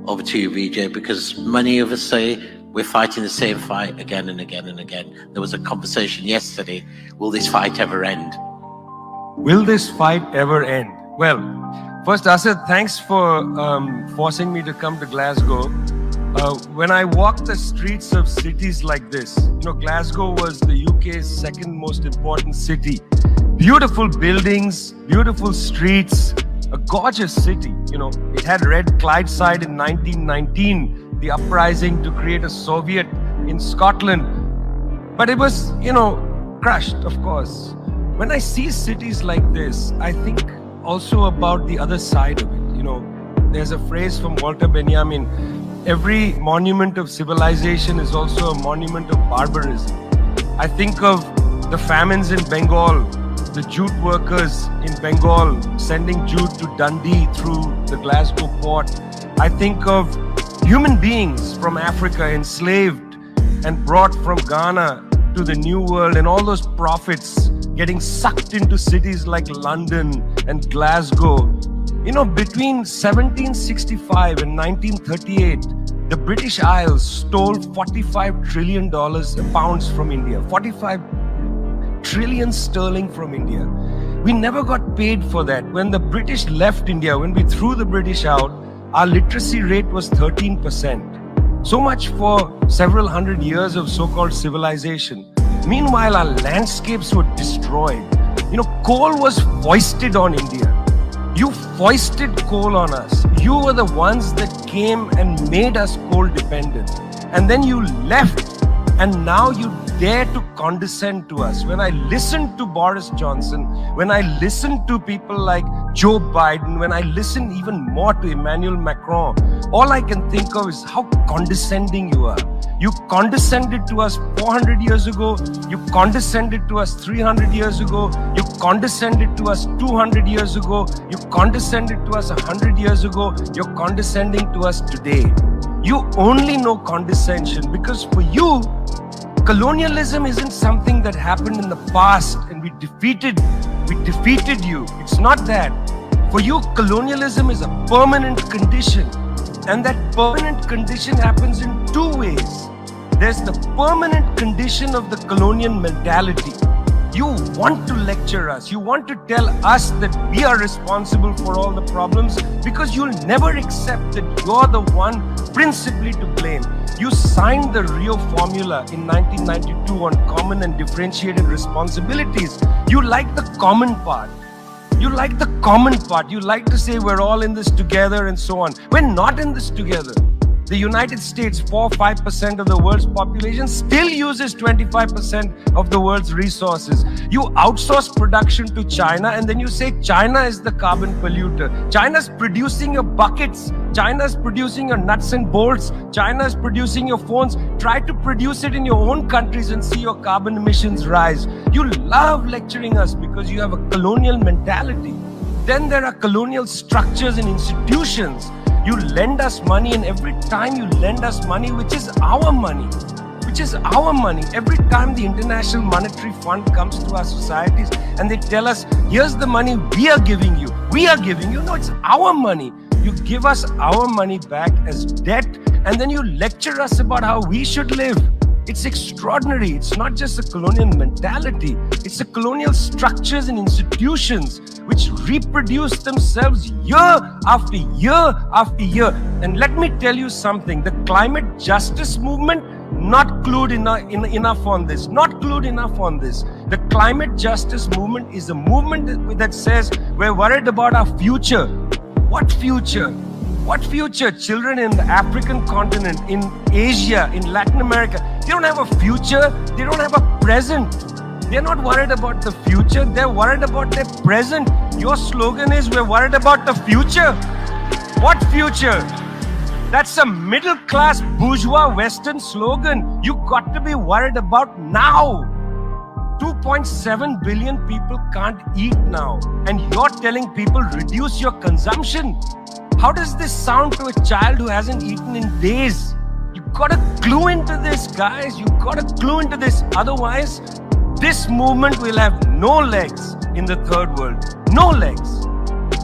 over to you, Vijay, because many of us say we're fighting the same fight again and again and again. There was a conversation yesterday, will this fight ever end? Will this fight ever end? Well, first, Asad, thanks for forcing me to come to Glasgow. When I walk the streets of cities like this, Glasgow was the UK's second most important city. Beautiful buildings, beautiful streets, a gorgeous city. It had Red Clydeside in 1919, the uprising to create a Soviet in Scotland. But it was, crushed, of course. When I see cities like this, I think also about the other side of it. There's a phrase from Walter Benjamin, every monument of civilization is also a monument of barbarism. I think of the famines in Bengal, the jute workers in Bengal sending jute to Dundee through the Glasgow port. I think of human beings from Africa enslaved and brought from Ghana to the New World, and all those prophets getting sucked into cities like London and Glasgow. Between 1765 and 1938, the British Isles stole $45 trillion pounds from India, 45 trillion sterling from India. We never got paid for that. When the British left India, when we threw the British out, our literacy rate was 13%. So much for several hundred years of so-called civilization. Meanwhile, our landscapes were destroyed. Coal was foisted on India. You foisted coal on us. You were the ones that came and made us coal dependent. And then you left, and now you dare to condescend to us. When I listen to Boris Johnson, when I listen to people like Joe Biden, when I listen even more to Emmanuel Macron, all I can think of is how condescending you are. You condescended to us 400 years ago. You condescended to us 300 years ago. You condescended to us 200 years ago. You condescended to us 100 years ago. You're condescending to us today. You only know condescension because for you, colonialism isn't something that happened in the past and we defeated you. It's not that. For you, colonialism is a permanent condition. And that permanent condition happens in two ways. There's the permanent condition of the colonial mentality. You want to lecture us. You want to tell us that we are responsible for all the problems because you'll never accept that you're the one principally to blame. You signed the Rio Formula in 1992 on common and differentiated responsibilities. You like the common part. You like the common part. You like to say we're all in this together and so on. We're not in this together. The United States, 4-5% of the world's population, still uses 25% of the world's resources. You outsource production to China and then you say China is the carbon polluter. China's producing your buckets. China's producing your nuts and bolts. China's producing your phones. Try to produce it in your own countries and see your carbon emissions rise. You love lecturing us because you have a colonial mentality. Then there are colonial structures and institutions. You lend us money, and every time you lend us money, which is our money, every time the International Monetary Fund comes to our societies and they tell us, here's the money we are giving you. No, it's our money. You give us our money back as debt, and then you lecture us about how we should live. It's extraordinary. It's not just a colonial mentality. It's the colonial structures and institutions which reproduce themselves year after year after year. And let me tell you something. The climate justice movement, not clued enough on this. The climate justice movement is a movement that says we're worried about our future. What future? What future? Children in the African continent, in Asia, in Latin America, they don't have a future. They don't have a present. They're not worried about the future. They're worried about their present. Your slogan is, we're worried about the future. What future? That's a middle-class bourgeois Western slogan. You got to be worried about now. 2.7 billion people can't eat now. And you're telling people, reduce your consumption. How does this sound to a child who hasn't eaten in days? You gotta clue into this, guys. You gotta clue into this. Otherwise, this movement will have no legs in the third world. No legs.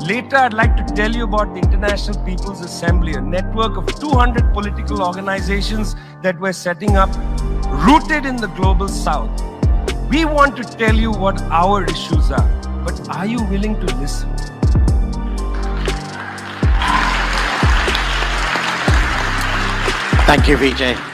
Later, I'd like to tell you about the International People's Assembly, a network of 200 political organizations that we're setting up, rooted in the global south. We want to tell you what our issues are, but are you willing to listen? Thank you, Vijay.